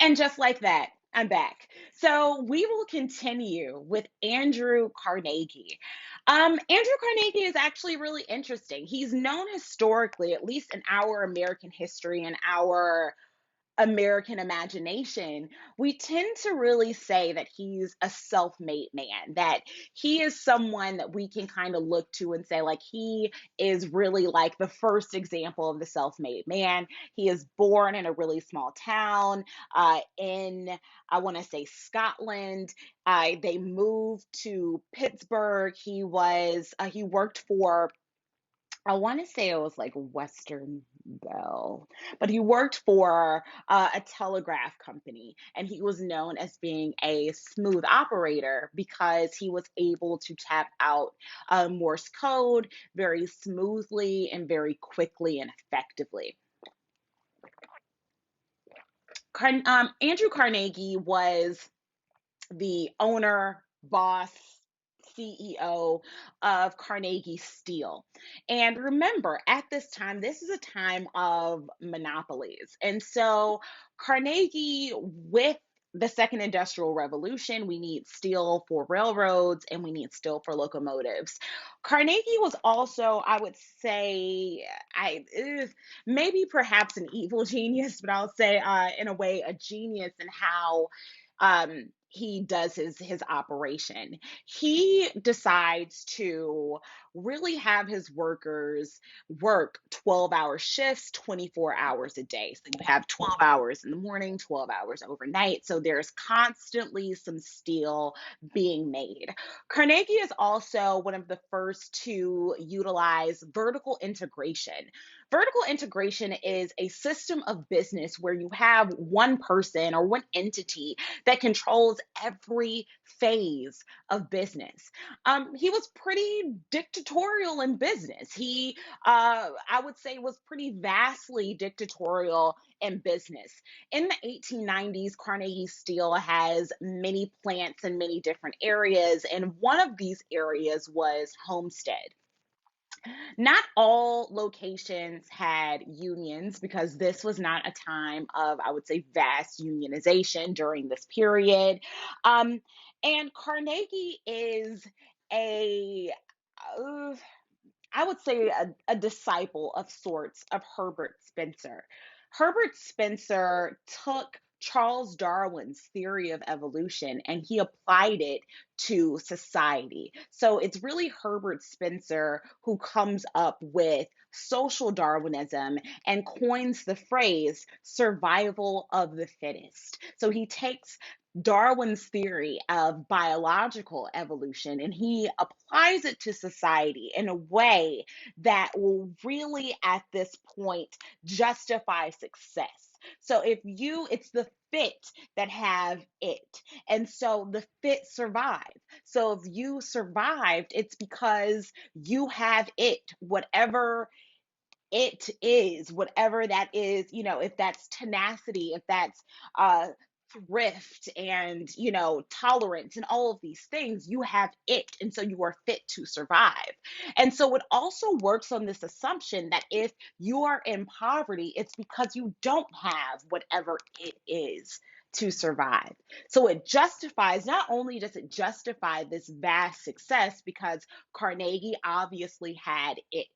And just like that, I'm back. So we will continue with Andrew Carnegie. Andrew Carnegie is actually really interesting. He's known historically, at least in our American history and our American imagination, we tend to really say that he's a self made man, that he is someone that we can kind of look to and say, like, he is really like the first example of the self made man. He is born in a really small town in, I want to say, Scotland. They moved to Pittsburgh. He worked for, I want to say it was like Western Bell, but he worked for a telegraph company, and he was known as being a smooth operator because he was able to tap out Morse code very smoothly and very quickly and effectively. Andrew Carnegie was the owner, boss, CEO of Carnegie Steel. And remember, at this time, this is a time of monopolies. And so, Carnegie, with the second industrial revolution, we need steel for railroads and we need steel for locomotives. Carnegie was also, I would say, maybe perhaps an evil genius, but I'll say in a way a genius in how he does his operation. He decides to really have his workers work 12-hour shifts, 24 hours a day. So you have 12 hours in the morning, 12 hours overnight. So there's constantly some steel being made. Carnegie is also one of the first to utilize vertical integration. Vertical integration is a system of business where you have one person or one entity that controls every phase of business. He was pretty dictatorial in business. I would say, was pretty vastly dictatorial in business. In the 1890s, Carnegie Steel has many plants in many different areas, and one of these areas was Homestead. Not all locations had unions because this was not a time of, I would say, vast unionization during this period. Um, and Carnegie is a, uh, I would say, a disciple of sorts of Herbert Spencer. Herbert Spencer took Charles Darwin's theory of evolution and he applied it to society. So it's really Herbert Spencer who comes up with social Darwinism and coins the phrase survival of the fittest. So he takes Darwin's theory of biological evolution and he applies it to society in a way that will really, at this point, justify success. So it's the fit that have it. And so the fit survive. So if you survived, it's because you have it, whatever it is, whatever that is, if that's tenacity, if that's uh thrift and tolerance and all of these things, you have it, and so you are fit to survive. And so it also works on this assumption that if you are in poverty, it's because you don't have whatever it is to survive. So it justifies, not only does it justify this vast success because Carnegie obviously had it,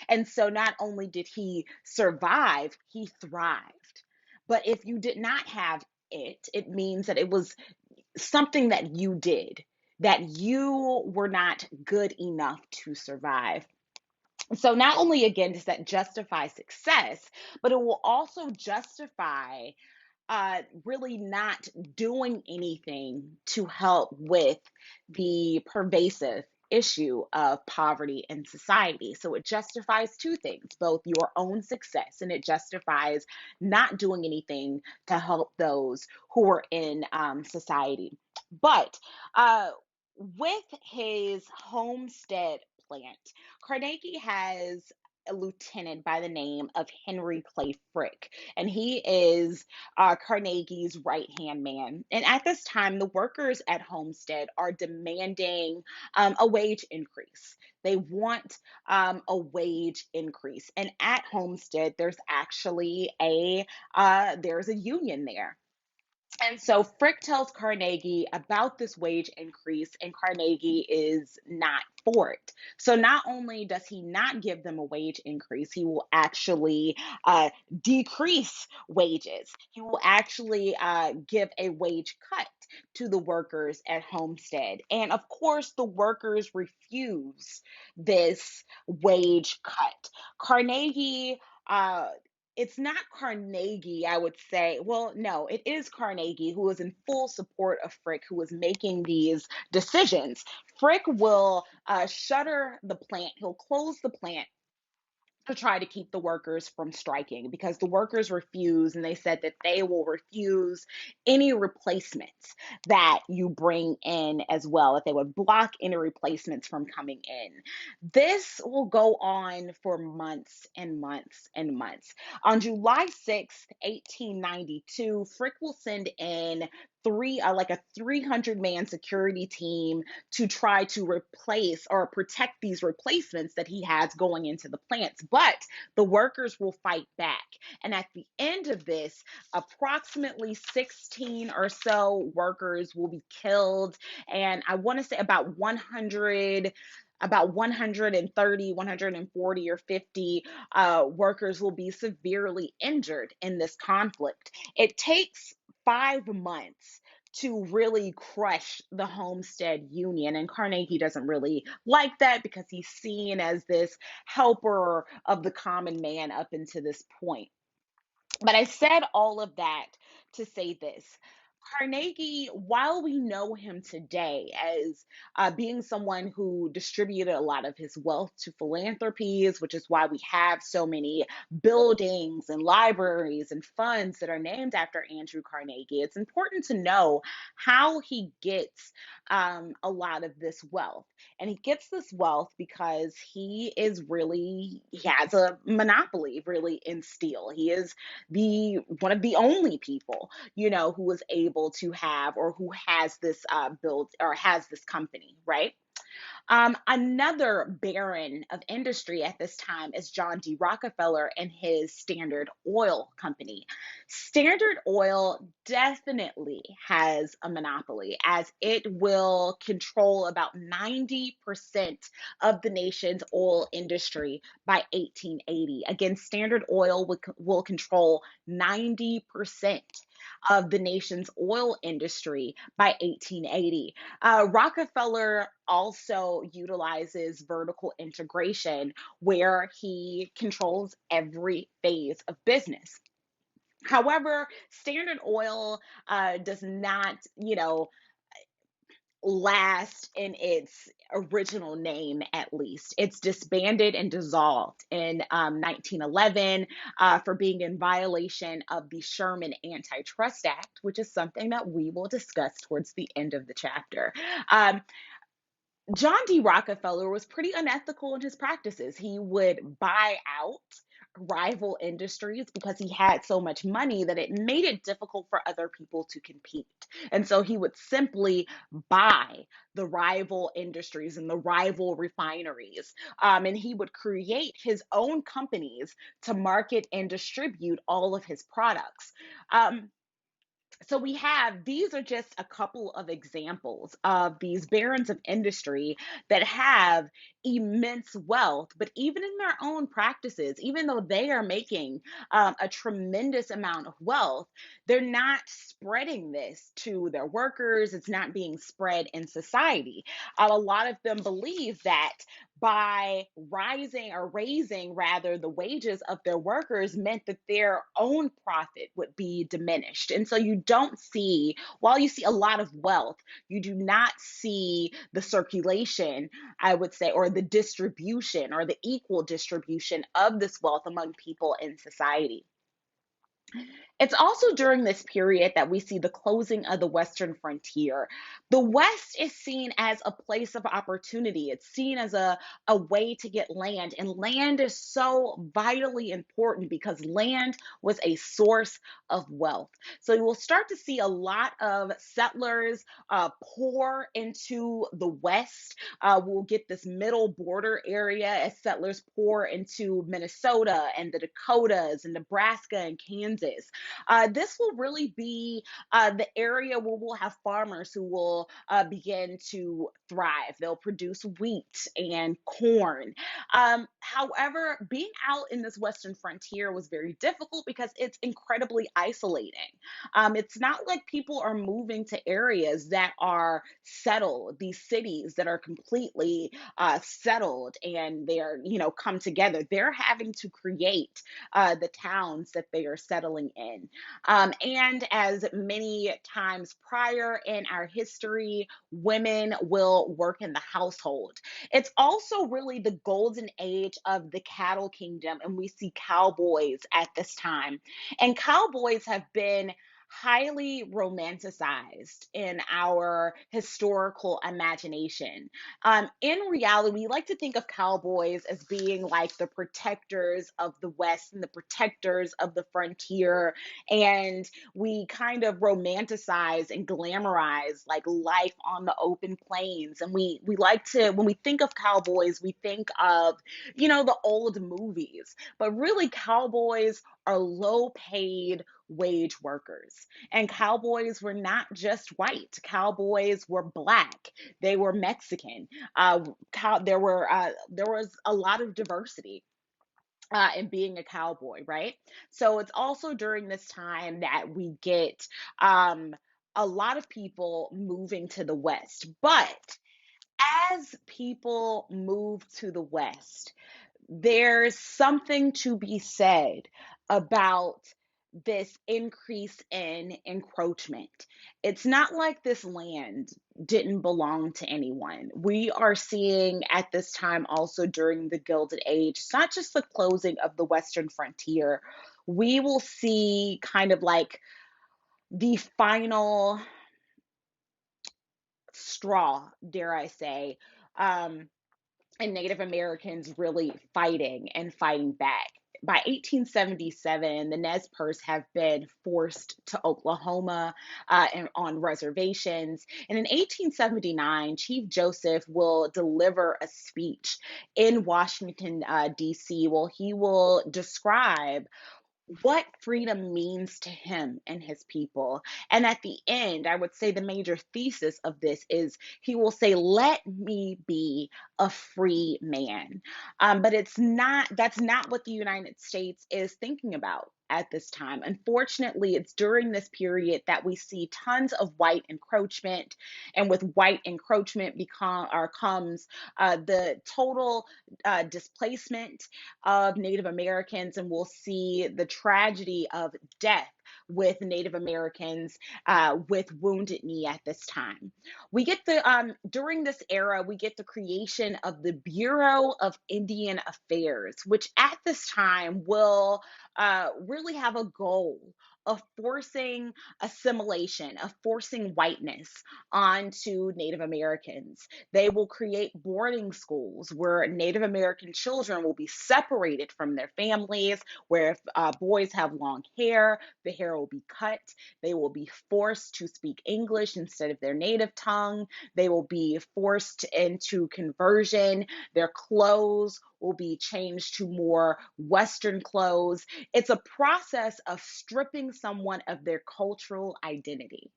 and so not only did he survive, he thrived. But if you did not have it, it means that it was something that you did, that you were not good enough to survive. So not only again does that justify success, but it will also justify really not doing anything to help with the pervasive issue of poverty in society. So it justifies two things, both your own success and it justifies not doing anything to help those who are in society. But with his homestead plant, Carnegie has a lieutenant by the name of Henry Clay Frick, and he is Carnegie's right hand man. And at this time, the workers at Homestead are demanding a wage increase. They want a wage increase, and at Homestead, there's actually a there's a union there. And so Frick tells Carnegie about this wage increase, and Carnegie is not for it. So not only does he not give them a wage increase, he will actually decrease wages. He will actually give a wage cut to the workers at Homestead. And of course, the workers refuse this wage cut. Carnegie. It's not Carnegie, I would say. Well, no, it is Carnegie who is in full support of Frick, who is making these decisions. Frick will shutter the plant, he'll close the plant to try to keep the workers from striking because the workers refuse, and they said that they will refuse any replacements that you bring in as well, that they would block any replacements from coming in. This will go on for months and months and months. On July 6th, 1892, Frick will send in like a 300-man security team to try to replace or protect these replacements that he has going into the plants. But the workers will fight back. And at the end of this, approximately 16 or so workers will be killed. And I want to say about 130, 140, or 50 workers will be severely injured in this conflict. It takes 5 months to really crush the Homestead Union. And Carnegie doesn't really like that because he's seen as this helper of the common man up until this point. But I said all of that to say this. Carnegie, while we know him today as being someone who distributed a lot of his wealth to philanthropies, which is why we have so many buildings and libraries and funds that are named after Andrew Carnegie, it's important to know how he gets a lot of this wealth. And he gets this wealth because he has a monopoly really in steel. He is the one of the only people, who was able to have or who has this build or has this company, right? Another baron of industry at this time is John D. Rockefeller and his Standard Oil Company. Standard Oil definitely has a monopoly as it will control about 90% of the nation's oil industry by 1880. Again, Standard Oil will control 90% of the nation's oil industry by 1880. Rockefeller also utilizes vertical integration where he controls every phase of business. However, Standard Oil does not, last in its original name, at least. It's disbanded and dissolved in 1911 for being in violation of the Sherman Antitrust Act, which is something that we will discuss towards the end of the chapter. Um, John D. Rockefeller was pretty unethical in his practices. He would buy out rival industries because he had so much money that it made it difficult for other people to compete. And so he would simply buy the rival industries and the rival refineries. And he would create his own companies to market and distribute all of his products. So these are just a couple of examples of these barons of industry that have immense wealth, but even in their own practices, even though they are making a tremendous amount of wealth, they're not spreading this to their workers. It's not being spread in society. A lot of them believe that by rising or raising rather the wages of their workers meant that their own profit would be diminished. And so you don't see, while you see a lot of wealth, you do not see the circulation, I would say, or the distribution or the equal distribution of this wealth among people in society. It's also during this period that we see the closing of the Western frontier. The West is seen as a place of opportunity. It's seen as a way to get land. And land is so vitally important because land was a source of wealth. So you will start to see a lot of settlers pour into the West. We'll get this middle border area as settlers pour into Minnesota and the Dakotas and Nebraska and Kansas. This will really be the area where we'll have farmers who will begin to thrive. They'll produce wheat and corn. However, being out in this Western frontier was very difficult because it's incredibly isolating. It's not like people are moving to areas that are settled, these cities that are completely settled and they're, come together. They're having to create the towns that they are settling in. And as many times prior in our history, women will work in the household. It's also really the golden age of the cattle kingdom, and we see cowboys at this time. And cowboys have been highly romanticized in our historical imagination. In reality, we like to think of cowboys as being like the protectors of the West and the protectors of the frontier. And we kind of romanticize and glamorize like life on the open plains. And we like to, when we think of cowboys, we think of, the old movies. But really, cowboys are low paid wage workers. And cowboys were not just white. Cowboys were black. They were Mexican. There was a lot of diversity in being a cowboy, right? So it's also during this time that we get a lot of people moving to the West. But as people move to the West, there's something to be said about this increase in encroachment. It's not like this land didn't belong to anyone. We are seeing at this time, also during the Gilded Age, it's not just the closing of the Western frontier. We will see kind of like the final straw, dare I say, um, and Native Americans really fighting and fighting back. By 1877, the Nez Perce have been forced to Oklahoma and on reservations. And in 1879, Chief Joseph will deliver a speech in Washington, D.C. Well, he will describe what freedom means to him and his people. And at the end, I would say the major thesis of this is he will say, "Let me be a free man." But that's not what the United States is thinking about at this time. Unfortunately, it's during this period that we see tons of white encroachment, and with white encroachment comes the total displacement of Native Americans, and we'll see the tragedy of death with Native Americans with Wounded Knee at this time. We get during this era, we get the creation of the Bureau of Indian Affairs, which at this time will really have a goal of forcing assimilation, of forcing whiteness onto Native Americans. They will create boarding schools where Native American children will be separated from their families, where if boys have long hair, the hair will be cut. They will be forced to speak English instead of their native tongue. They will be forced into conversion. Their clothes will be changed to more Western clothes. It's a process of stripping someone of their cultural identity.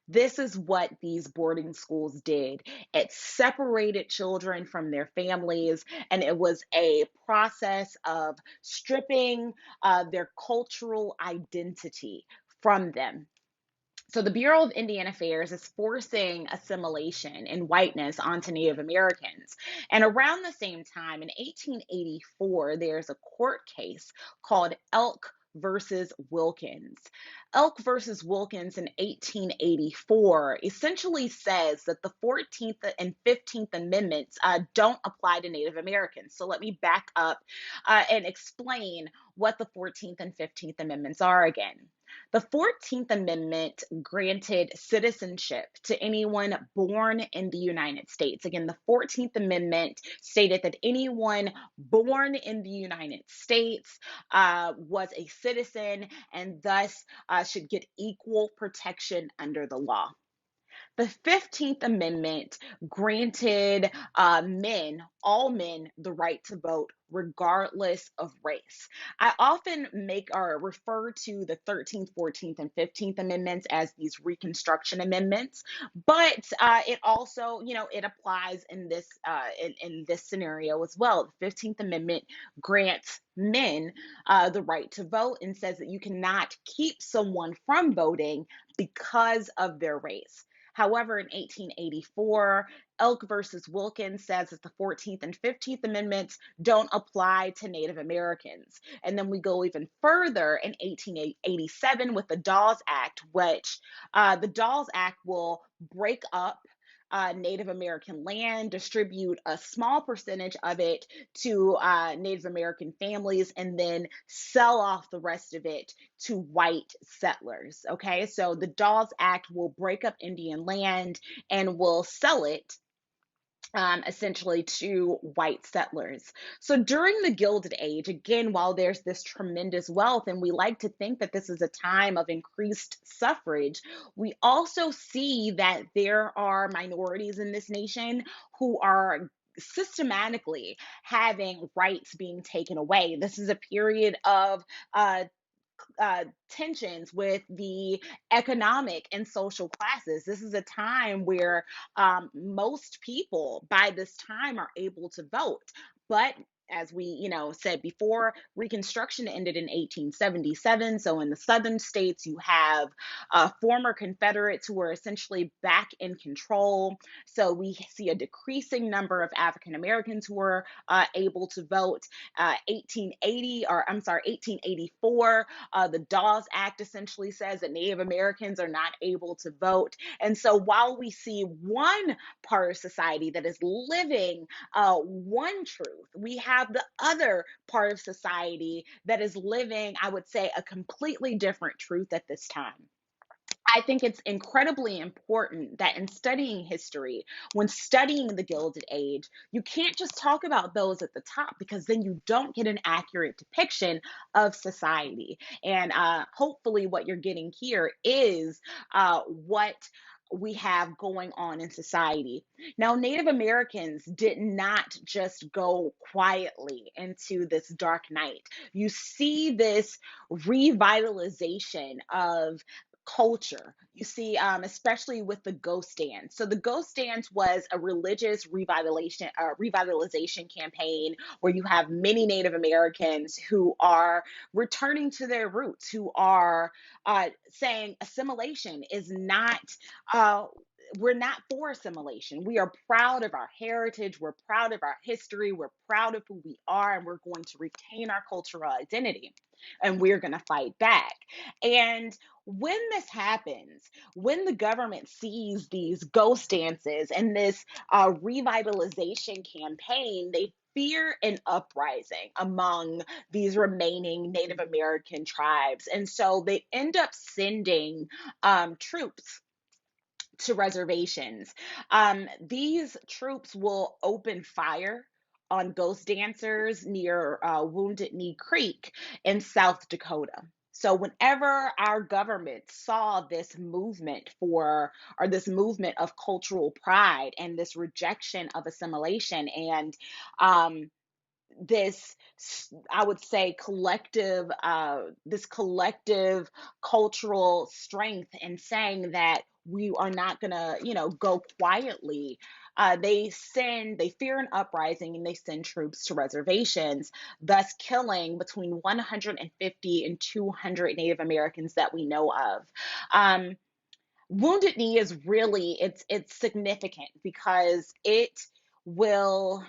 This is what these boarding schools did. It separated children from their families, and it was a process of stripping their cultural identity from them. So the Bureau of Indian Affairs is forcing assimilation and whiteness onto Native Americans. And around the same time, in 1884, there's a court case called Elk versus Wilkins. Elk versus Wilkins in 1884 essentially says that the 14th and 15th Amendments don't apply to Native Americans. So let me back up and explain what the 14th and 15th Amendments are again. The 14th Amendment granted citizenship to anyone born in the United States. Again, the 14th Amendment stated that anyone born in the United States was a citizen and thus should get equal protection under the law. The 15th Amendment granted all men, the right to vote, regardless of race. I often make or refer to the 13th, 14th, and 15th Amendments as these Reconstruction Amendments, but it also, it applies in in this scenario as well. The 15th Amendment grants men the right to vote and says that you cannot keep someone from voting because of their race. However, in 1884, Elk versus Wilkins says that the 14th and 15th Amendments don't apply to Native Americans. And then we go even further in 1887 with the Dawes Act, which the Dawes Act will break up Native American land, distribute a small percentage of it to Native American families, and then sell off the rest of it to white settlers. Okay, so the Dawes Act will break up Indian land and will sell it essentially to white settlers. So during the Gilded Age, again, while there's this tremendous wealth, and we like to think that this is a time of increased suffrage, we also see that there are minorities in this nation who are systematically having rights being taken away. This is a period of uh, tensions with the economic and social classes. This is a time where most people by this time are able to vote. But as we, said before, Reconstruction ended in 1877. So in the southern states, you have former Confederates who are essentially back in control. So we see a decreasing number of African Americans who are able to vote. 1884, the Dawes Act essentially says that Native Americans are not able to vote. And so while we see one part of society that is living one truth, we have the other part of society that is living, I would say, a completely different truth at this time. I think it's incredibly important that in studying history, when studying the Gilded Age, you can't just talk about those at the top because then you don't get an accurate depiction of society. And hopefully, what you're getting here is what we have going on in society. Now, Native Americans did not just go quietly into this dark night. You see this revitalization of culture. You see, especially with the ghost dance. So the ghost dance was a religious revitalization campaign where you have many Native Americans who are returning to their roots, who are saying assimilation is not. Uh, we're not for assimilation. We are proud of our heritage. We're proud of our history. We're proud of who we are, and we're going to retain our cultural identity. And we're going to fight back. And when this happens, when the government sees these ghost dances and this revitalization campaign, they fear an uprising among these remaining Native American tribes. And so they end up sending troops to reservations. These troops will open fire on ghost dancers near Wounded Knee Creek in South Dakota. So whenever our government saw this movement or this movement of cultural pride and this rejection of assimilation and um, this, I would say, this collective cultural strength in saying that we are not gonna, go quietly. They fear an uprising and they send troops to reservations, thus killing between 150 and 200 Native Americans that we know of. Um, Wounded Knee is really it's significant because will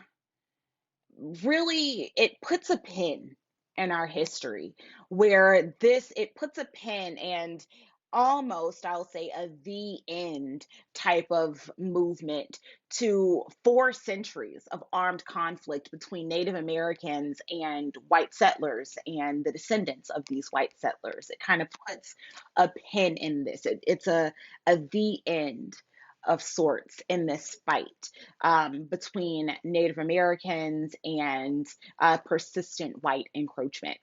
it puts a pin in our history where this it puts a pin and almost I'll say a the end type of movement to 4 centuries of armed conflict between Native Americans and white settlers and the descendants of these white settlers. It kind of puts a pin in this. It's a the end of sorts in this fight between Native Americans and persistent white encroachment.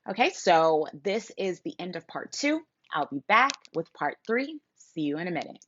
Okay, so this is the end of part 2. I'll be back with part 3. See you in a minute.